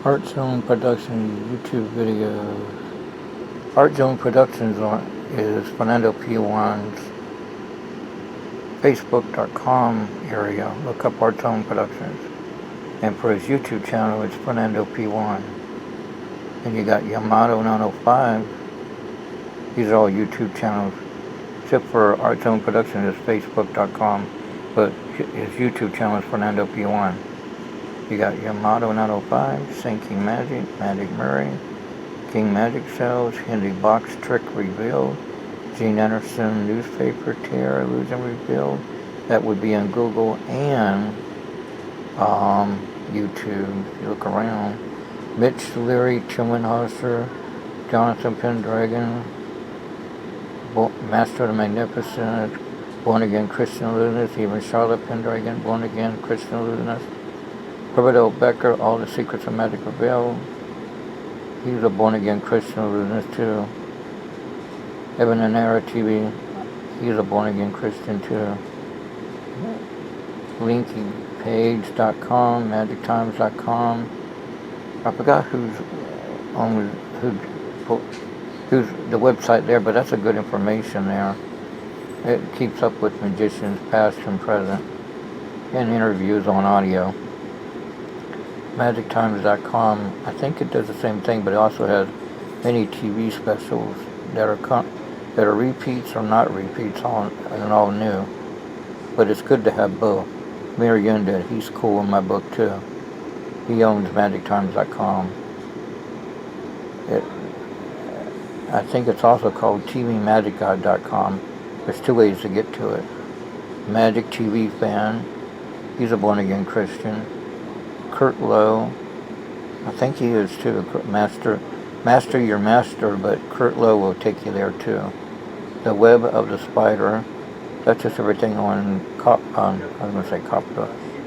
Art Zone Productions YouTube videos. Art Zone Productions is Fernando P1's Facebook.com area. Look up Art Zone Productions. And for his YouTube channel, it's Fernando P1. And you got Yamato 905. These are all YouTube channels. Except for Art Zone Productions is Facebook.com. But his YouTube channel is Fernando P1. You got Yamato 905, Sinking Magic, Magic Murray, King Magic Cells, Hindi Box Trick Revealed, Gene Anderson Newspaper Tear Illusion Revealed. That would be on Google and YouTube. If you look around, Mitch Leary, Tilmanhauser, Jonathan Pendragon, Master of the Magnificent, Born Again Christian Illusionist, even Charlotte Pendragon, Born Again Christian Illusionist, Herbert L. Becker, All the Secrets of Magic Revealed. He's a born again Christian illusionist too. Evan Anara TV, he's a born again Christian too. LinkyPage.com, MagicTimes.com. I forgot who's the website there, but that's a good information there. It keeps up with magicians, past and present, and interviews on audio. MagicTimes.com, I think it does the same thing, but it also has many TV specials that are repeats or not repeats and all new. But it's good to have both. Mary Yunda, he's cool in my book too. He owns MagicTimes.com. I think it's also called TVMagicGuide.com. There's two ways to get to it. Magic TV Fan, he's a born again Christian. Kurt Lowe, I think he is too. Master your master, but Kurt Lowe will take you there too. The Web of the Spider, that's just everything on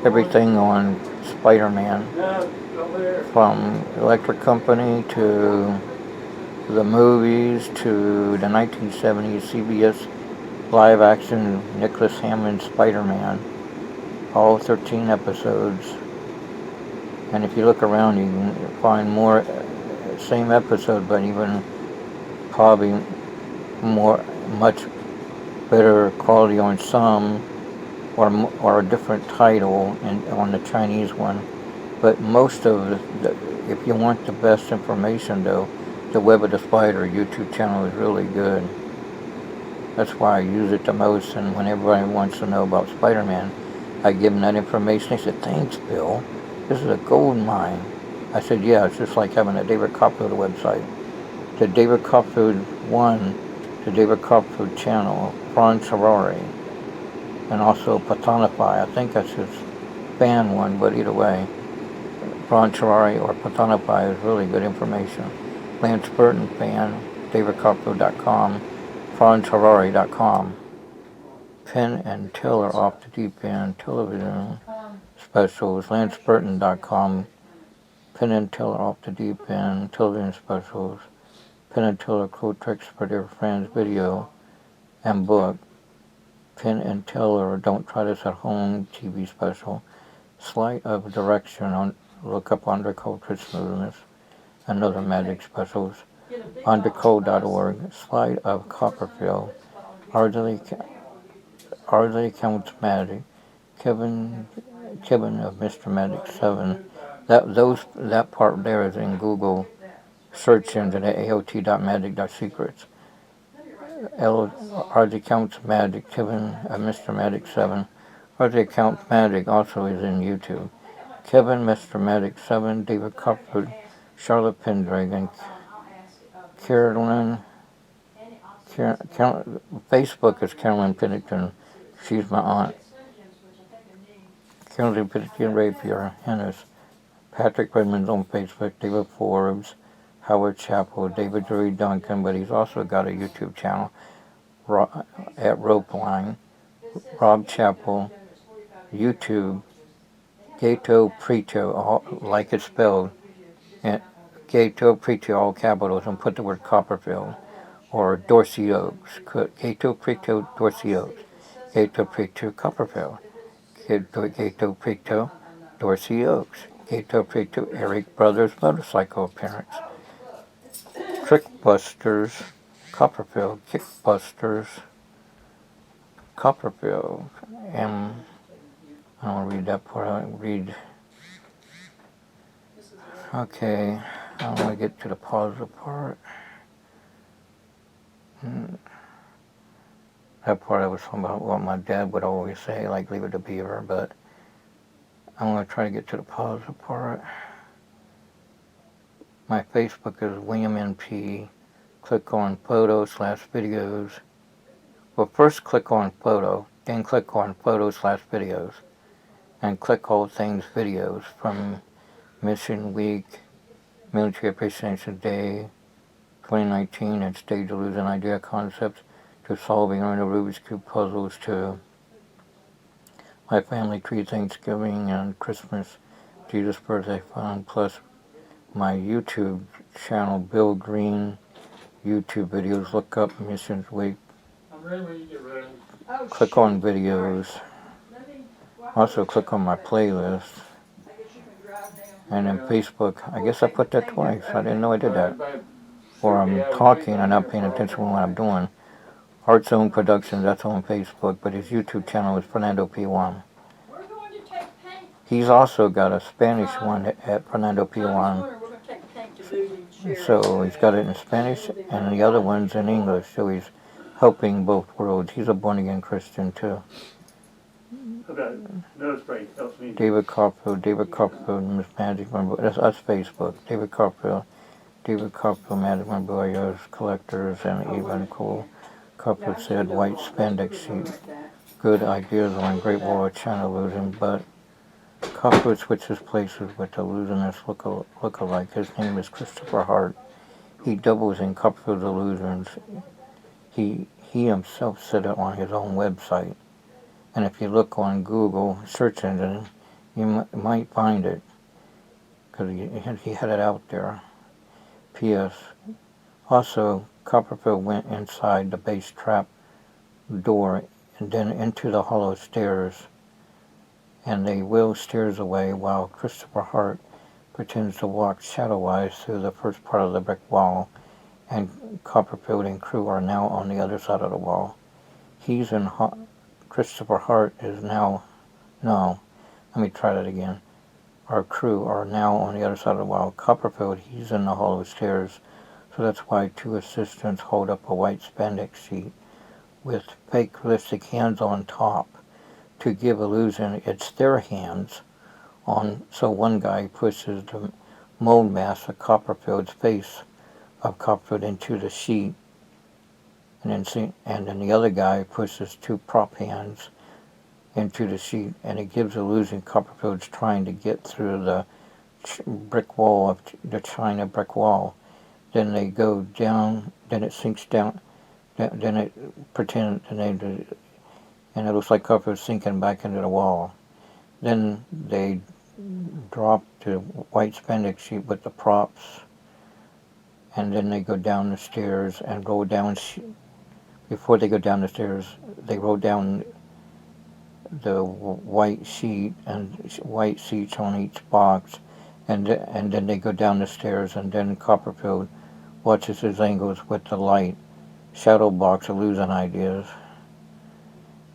everything on Spider-Man, from Electric Company to the movies to the 1970s CBS live action Nicholas Hammond Spider-Man, all 13 episodes. And if you look around, you can find more, same episode, but even probably much better quality on some, or a different title on the Chinese one. But most of if you want the best information though, the Web of the Spider YouTube channel is really good. That's why I use it the most, and when everybody wants to know about Spider-Man, I give them that information. They said, "Thanks, Bill. This is a gold mine." I said, "Yeah, it's just like having a David Copperfield website." The David Copperfield the David Copperfield channel, Franz Harari, and also Patonify. I think that's his fan one, but either way, Franz Harari or Patonify is really good information. Lance Burton fan, DavidCopperfield.com, FranzHarari.com. Penn and Teller Off the Deep End television specials, LanceBurton.com, Penn and Teller Off the Deep End television specials, Penn and Teller Quote Tricks for Their Friends video and book, Penn and Teller Don't Try This at Home TV special, Sleight of Direction, look up Underculture Smoothness and other magic specials, undercode.org, Sleight of Copperfield, Ardley Counts Magic, Kevin of Mr. Magic 7. That part there is in Google search engine at aot.magic.secrets. Ardley Counts Magic, Kevin of Mr. Magic 7. Ardley Counts Magic also is in YouTube. Kevin, Mr. Magic 7, David Copperfield, Charlotte Pendragon, Carolyn. Facebook is Carolyn Pennington. She's my aunt. Carolyn Pennington Rapier, Hennis. Patrick Redmond on Facebook. David Forbes, Howard Chappell, David Drury Duncan, but he's also got a YouTube channel at Ropeline. Rob Chappell, YouTube, Gato Preto, like it's spelled, and Gato Preto, all capitals, and put the word Copperfield. Or Dorsey Oaks, Gato Preto, Dorsey Oaks, Gato Preto, Copperfield, Gato Preto, Dorsey Oaks. Gate update to Eric Brothers motorcycle appearance. Trickbusters, Copperfield, Kickbusters, Copperfield, and I don't want to read that part. I read. Okay, I want to get to the positive part. That part I was talking about what my dad would always say, like leave it to Beaver, but I'm going to try to get to the positive part. My Facebook is William NP. Click on photo/videos. Well, first click on photo, then click on photo/videos, and click all things videos from Mission Week, Military Appreciation Day, 2019, and Stage of Losing Idea Concepts, to solving the Rubik's Cube puzzles, to my family tree Thanksgiving and Christmas, Jesus birthday fun, plus my YouTube channel, Bill Green YouTube videos. Look up Missions Week. I'm ready when you get ready. Click on videos. Also click on my playlist. And then Facebook, I guess I put that twice. I didn't know I did that. Or I'm talking and not paying attention to what I'm doing. Heart Zone Productions, that's on Facebook, but his YouTube channel is Fernando P1. He's also got a Spanish one at Fernando P1. So he's got it in Spanish and the other one's in English, so he's helping both worlds. He's a born-again Christian too. Okay, nose spray helps me. David Copperfield, Miss Magic Member, that's Facebook. David Copperfield, Magic Memorials, Collectors, and even cool. Copperfield said, white spandex sheet. Good ideas on Great Wall of China losing, but Copperfield switches places with the illusionist look-alike. His name is Christopher Hart. He doubles in Copperfield's illusions. He himself said it on his own website. And if you look on Google search engine, you might find it, because he had it out there. P.S. Also, Copperfield went inside the base trap door and then into the hollow stairs, and they wheel stairs away while Christopher Hart pretends to walk shadow-wise through the first part of the brick wall, and Copperfield and crew are now on the other side of the wall. Christopher Hart is now, no, let me try that again. Our crew are now on the other side of the wall. Copperfield, he's in the hollow stairs, so that's why two assistants hold up a white spandex sheet with fake lipstick hands on top to give illusion it's their hands on. So one guy pushes the mold mask of Copperfield's face of Copperfield into the sheet, and then the other guy pushes two prop hands into the sheet, and it gives illusion Copperfield's trying to get through the brick wall of the China brick wall. Then they go down, then it sinks down, then it pretends, and it looks like Copperfield's sinking back into the wall. Then they drop the white spandex sheet with the props, and then they go down the stairs and roll down. Before they go down the stairs, they roll down the white sheet and white seats on each box, and then they go down the stairs, and then Copperfield watches his angles with the light shadow box illusion ideas.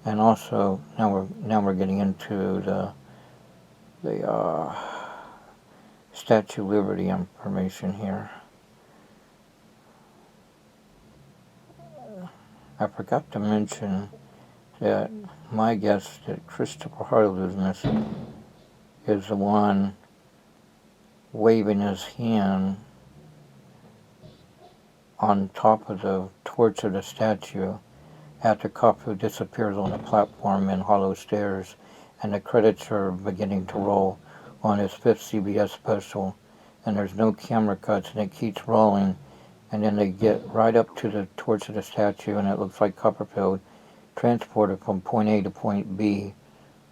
And also now we're getting into the Statue of Liberty information here. I forgot to mention that my guess that Christopher Hart illusionist is the one waving his hand on top of the torch of the statue after Copperfield disappears on the platform in hollow stairs, and the credits are beginning to roll on his 5th CBS special, and there's no camera cuts, and it keeps rolling, and then they get right up to the torch of the statue, and it looks like Copperfield transported from point A to point B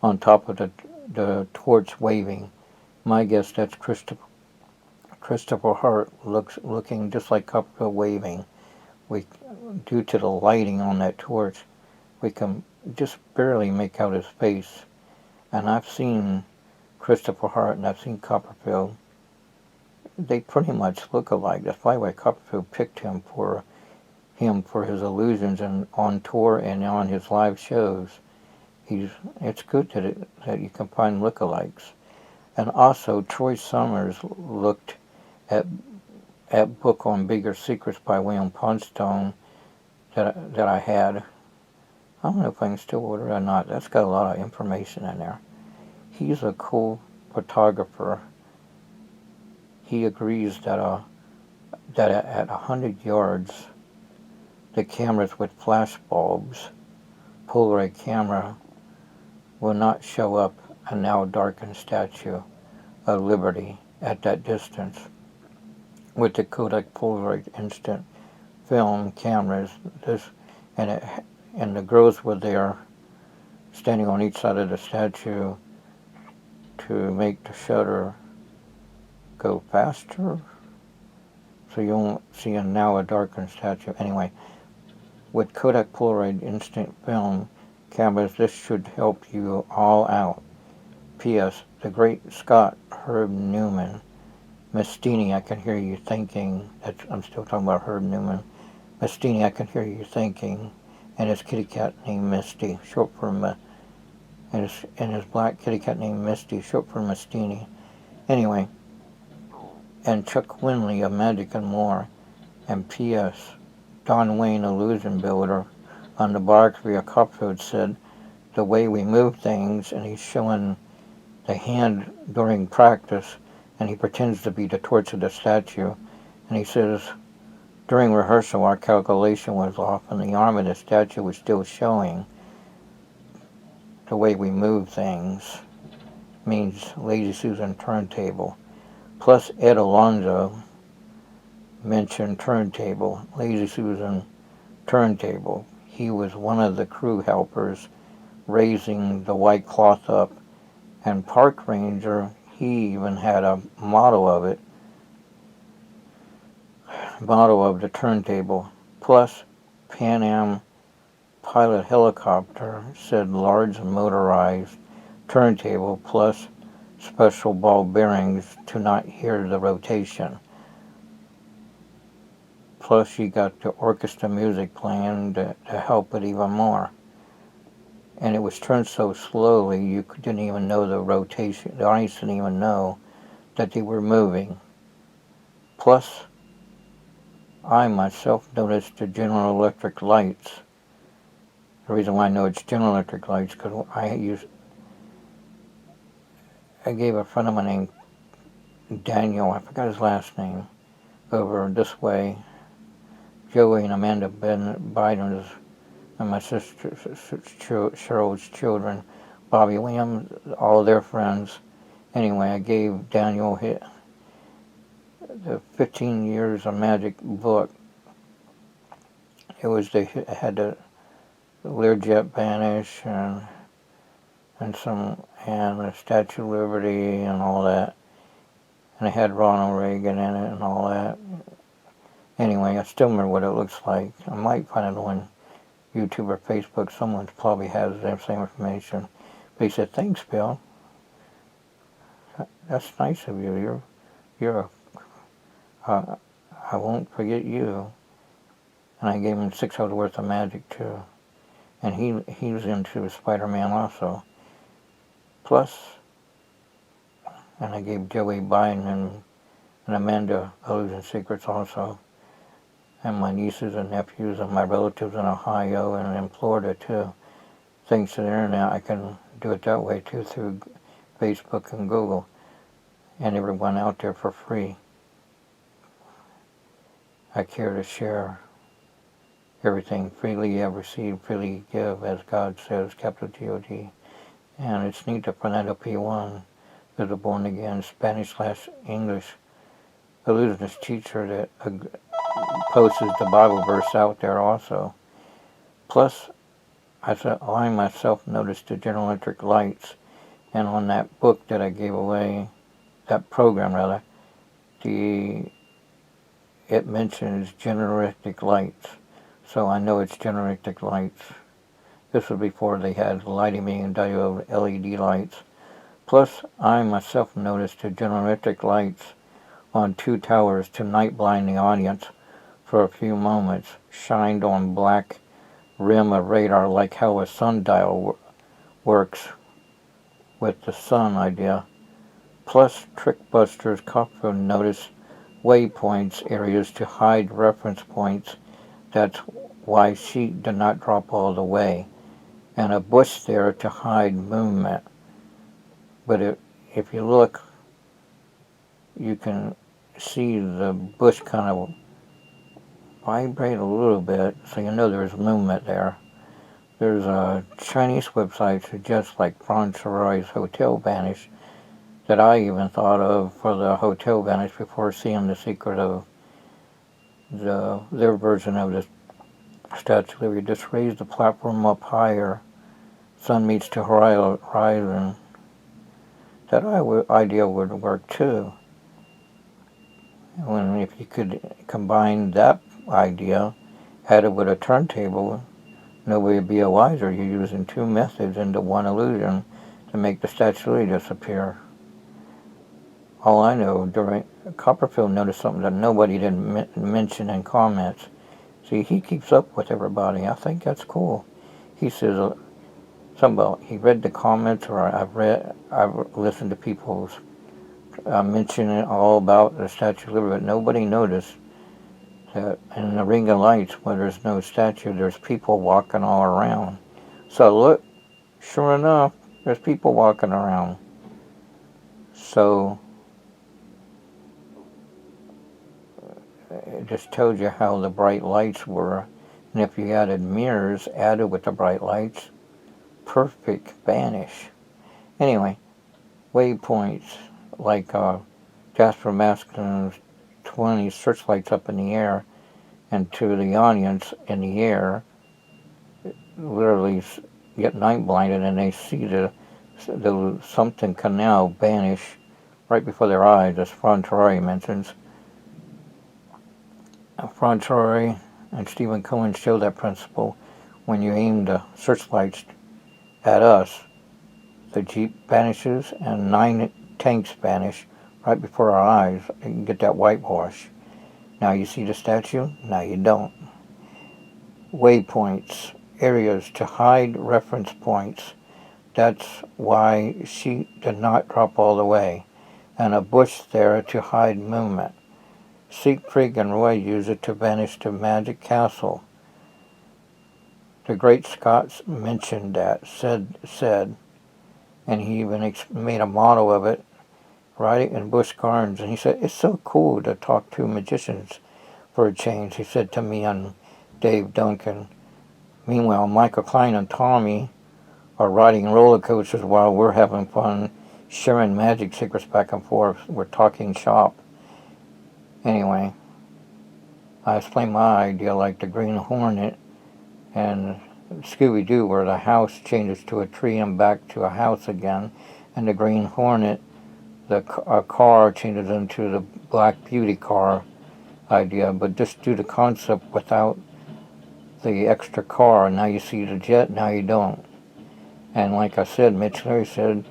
on top of the torch waving. My guess that's Christopher Hart looking just like Copperfield waving. Due to the lighting on that torch, we can just barely make out his face. And I've seen Christopher Hart, and I've seen Copperfield. They pretty much look alike. That's probably why Copperfield picked him for his illusions and on tour and on his live shows. It's good that you can find lookalikes. And also, Troy Summers looked at book on Bigger Secrets by William Poundstone that I had. I don't know if I can still order it or not. That's got a lot of information in there. He's a cool photographer. He agrees that at 100 yards, the cameras with flash bulbs, Polaroid camera, will not show up a now darkened Statue of Liberty at that distance. With the Kodak Polaroid instant film cameras, and the girls were there, standing on each side of the statue to make the shutter go faster, so you won't see now a darkened statue. Anyway, with Kodak Polaroid instant film cameras, this should help you all out. P.S. The great Scott Herb Newman, Mastini, I can hear you thinking. I'm still talking about Herb Newman. Mastini, I can hear you thinking, and his kitty cat named Misty, short for and his black kitty cat named Misty, short for Mastini. Anyway, and Chuck Winley of Magic and More, and P.S. Don Wayne, Illusion Builder, on the biography of Copperfield said, the way we move things, and he's showing the hand during practice, and he pretends to be the torch of the statue, and he says, during rehearsal our calculation was off, and the arm of the statue was still showing. The way we move things means Lazy Susan turntable. Plus Ed Alonzo mentioned turntable, Lazy Susan turntable. He was one of the crew helpers raising the white cloth up, and Park Ranger, he even had a model of the turntable. Plus Pan Am pilot helicopter said large motorized turntable plus special ball bearings to not hear the rotation. Plus you got the orchestra music playing to help it even more. And it was turned so slowly you didn't even know the rotation. The audience didn't even know that they were moving. Plus, I myself noticed the General Electric lights. The reason why I know it's General Electric lights because I gave a friend of mine named Daniel, I forgot his last name, over this way, Joey and Amanda Biden's and my sister Cheryl's children, Bobby Williams, all their friends. Anyway, I gave Daniel the 15 Years of Magic book. It had the Learjet Banish and the Statue of Liberty and all that. And it had Ronald Reagan in it and all that. Anyway, I still remember what it looks like. I might find it on YouTube or Facebook. Someone probably has the same information. But he said, thanks, Bill. That's nice of you. I won't forget you. And I gave him 6 hours worth of magic too. And he was into Spider-Man also. Plus, and I gave Joey Biden and Amanda Illusion Secrets also. And my nieces and nephews and my relatives in Ohio and in Florida too. Thanks to the internet, I can do it that way too through Facebook and Google. And everyone out there for free. I care to share everything freely you have received, freely give, as God says, capital G-O-D. And it's neat that Fernando P1 is a born-again Spanish/English illusionist teacher that posts the Bible verse out there also. Plus, I myself noticed the General Electric lights, and on that book that I gave away, that program rather, it mentions General Electric lights, so I know it's General Electric lights. This was before they had lighting being done of LED lights. Plus, I myself noticed the General Electric lights on 2 towers to night blind the audience for a few moments, shined on black rim of radar like how a sundial works with the sun idea. Plus, Trickbusters Copper noticed waypoints areas to hide reference points. That's why sheet did not drop all the way. And a bush there to hide movement. But if you look, you can see the bush kind of vibrate a little bit, so you know there's movement there. There's a Chinese website suggests like Franz Roy's Hotel Vanish that I even thought of for the Hotel Vanish before seeing the secret of their version of the Statue of Liberty. Just raise the platform up higher, sun meets to horizon. That idea would work too. If you could combine that idea, add it with a turntable, nobody would be a wiser. You're using 2 methods into one illusion to make the Statue of Liberty disappear. All I know, during Copperfield noticed something that nobody didn't mention in comments. See, he keeps up with everybody. I think that's cool. He says something about he read the comments, or I've listened to people's mentioning all about the Statue of Liberty, but nobody noticed that in the Ring of Lights, where there's no statue, there's people walking all around. So look, sure enough, there's people walking around. So it just tells you how the bright lights were. And if you added mirrors added with the bright lights, perfect vanish. Anyway, waypoints like Jasper Maskin's 20 searchlights up in the air, and to the audience in the air, literally get night blinded, and they see the something canal vanish right before their eyes, as Franz Roy mentions. Franz Roy and Stephen Cohen show that principle. When you aim the searchlights at us, the Jeep vanishes and 9 tanks vanish right before our eyes. You can get that whitewash. Now you see the statue? Now you don't. Waypoints, areas to hide reference points. That's why she did not drop all the way. And a bush there to hide movement. Siegfried and Roy use it to vanish to Magic Castle. The great Scots mentioned that, said, and he even made a model of it, right in Busch Gardens. And he said, it's so cool to talk to magicians for a change, he said to me and Dave Duncan. Meanwhile, Michael Klein and Tommy are riding roller coasters while we're having fun, sharing magic secrets back and forth. We're talking shop. Anyway, I explained my idea like the Green Hornet and Scooby-Doo, where the house changes to a tree and back to a house again, and the Green Hornet, a car changes into the Black Beauty car idea, but just do the concept without the extra car. Now you see the jet, now you don't. And like I said, Mitch Larry said,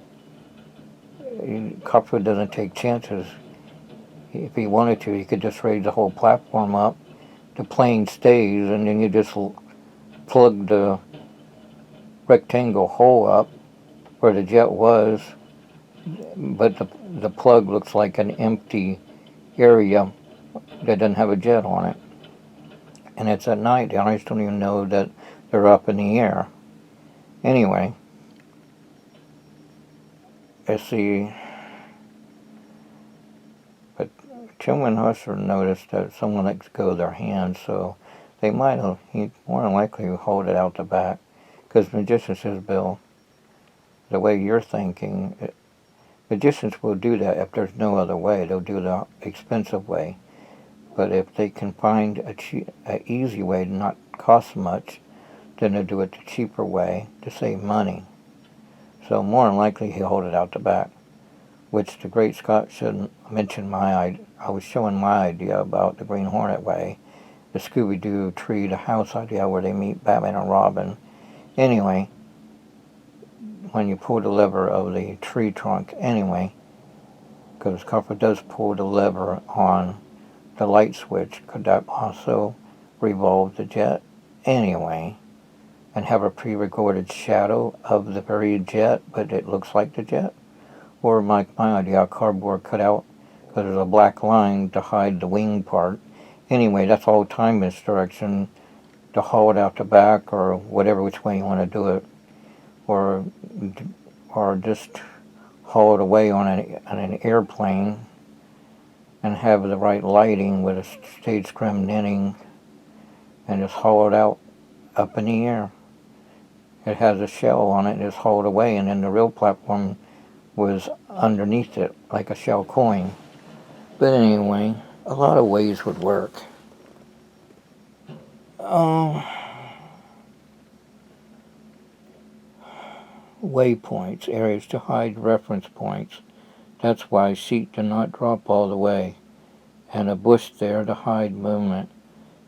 Copperfield doesn't take chances. If he wanted to, he could just raise the whole platform up. The plane stays, and then you just plug the rectangle hole up where the jet was, but the plug looks like an empty area that doesn't have a jet on it. And it's at night. The audience don't even know that they're up in the air. Anyway, let's see. But Tillman Husser noticed that someone lets go of their hands, so they might have, he more than likely hold it out the back. Because magicians says, Bill, the way you're thinking, magicians will do that if there's no other way. They'll do the expensive way. But if they can find an easy way to not cost much, then they'll do it the cheaper way to save money. So more than likely he'll hold it out the back. Which the great Scott should mention I was showing my idea about the Green Hornet way, the Scooby-Doo tree to house idea where they meet Batman and Robin. Anyway, when you pull the lever of the tree trunk anyway, because copper does pull the lever on the light switch, could that also revolve the jet anyway and have a pre-recorded shadow of the very jet, but it looks like the jet? Or my idea, cardboard cut out because there's a black line to hide the wing part. Anyway, that's all time misdirection to haul it out the back or whatever which way you want to do it, or just haul it away on an airplane and have the right lighting with a stage scrim knitting and just haul it out up in the air. It has a shell on it and it's hauled away, and then the real platform was underneath it like a shell coin. But anyway, a lot of ways would work. Waypoints, areas to hide reference points. That's why seek to not drop all the way. And a bush there to hide movement.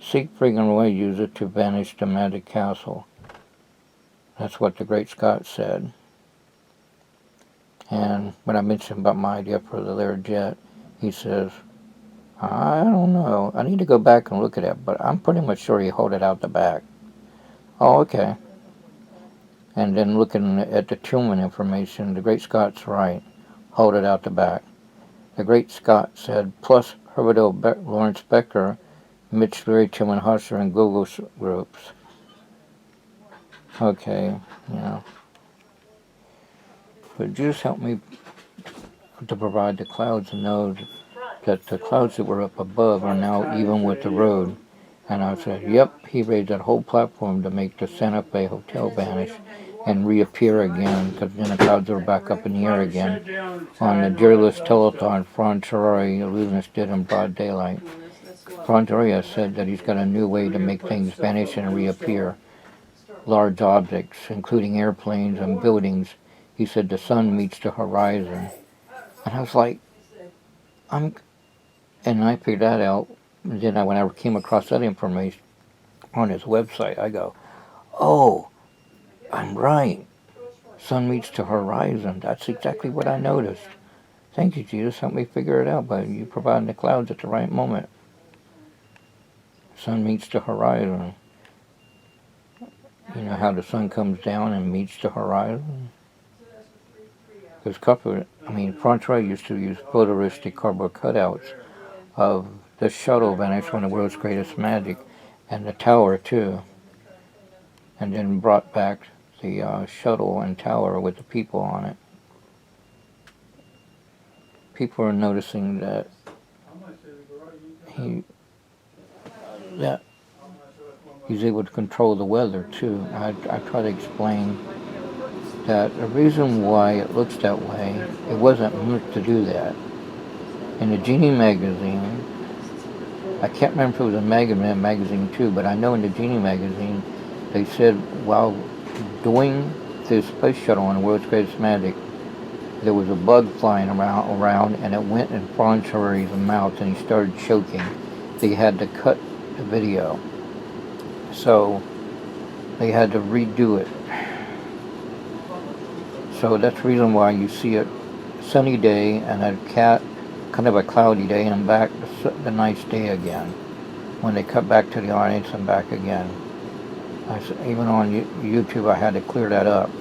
Seek friggin' away, use it to vanish the magic castle. That's what the Great Scott said. And when I mentioned about my idea for the Learjet, he says, I don't know. I need to go back and look at it, but I'm pretty much sure he hold it out the back. Oh, okay. And then looking at the Tillman information, the Great Scott's right. Hold it out the back. The Great Scott said, plus Herbert L. Lawrence Becker, Mitch Leary, Tillman Husser, and Google groups. Okay, But just help me to provide the clouds and know that the clouds that were up above are now even with the road. And I said, yep, he raised that whole platform to make the Santa Fe Hotel vanish and reappear again, because then the clouds were back up in the air again. On the Dearless Telethon, Franz Harari, illusionist, did in broad daylight. Franz Harari said that he's got a new way to make things vanish and reappear. Large objects, including airplanes and buildings. He said the sun meets the horizon. And I was like, and I figured that out. And then when I came across that information on his website, I go, oh, I'm right. Sun meets the horizon. That's exactly what I noticed. Thank you, Jesus. Help me figure it out by you providing the clouds at the right moment. Sun meets the horizon. You know how the sun comes down and meets the horizon? Because Franz Ray used to use photorealistic cardboard cutouts of the shuttle vanish, one of the world's greatest magic, and the tower too. And then brought back the shuttle and tower with the people on it. People are noticing that he's able to control the weather too. I try to explain that the reason why it looks that way, it wasn't meant to do that. In the Genie magazine, I can't remember if it was a magazine too, but I know in the Genie magazine, they said while doing this space shuttle on the world's greatest magic, there was a bug flying around and it went in Franz Harari's mouth and he started choking. They had to cut the video. So they had to redo it. So that's the reason why you see a sunny day and a kind of a cloudy day and back the nice day again. When they cut back to the audience and back again. Even on YouTube I had to clear that up.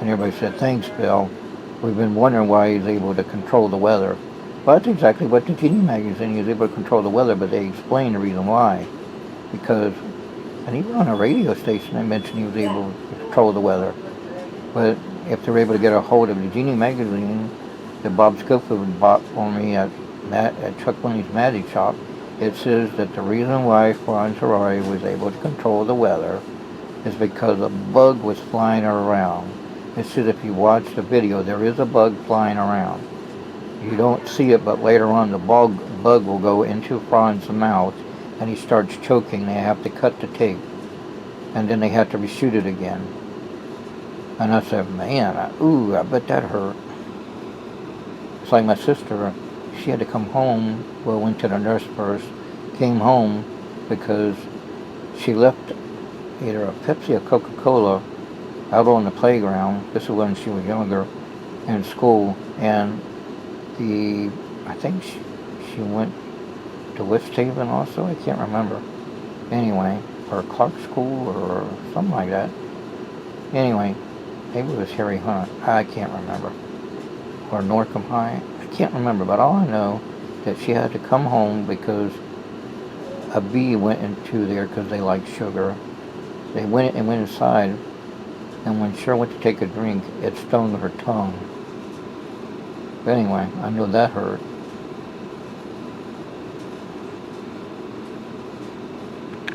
And everybody said, thanks, Bill. We've been wondering why he's able to control the weather. Well, that's exactly what the Genie magazine is, able to control the weather, but they explain the reason why. Because, and even on a radio station, they mentioned he was able to control the weather. But if they're able to get a hold of the Genie magazine that Bob Schofield bought for me at Chuck Winney's Magic Shop, it says that the reason why Franz Harari was able to control the weather is because a bug was flying around. It says if you watch the video, there is a bug flying around. You don't see it, but later on the bug will go into Franz's mouth and he starts choking. They have to cut the tape. And then they have to reshoot it again. And I said, man, I bet that hurt. It's like my sister, she had to come home, went to the nurse first, came home because she left either a Pepsi or Coca-Cola out on the playground. This is when she was younger, in school, and I think she went to West Haven also. I can't remember. Anyway, or Clark School or something like that. Anyway, maybe it was Harry Hunt. I can't remember. Or Norcom High. I can't remember. But all I know that she had to come home because a bee went into there because they like sugar. They went inside, and when Cheryl went to take a drink, it stung her tongue. But anyway, I know that hurt.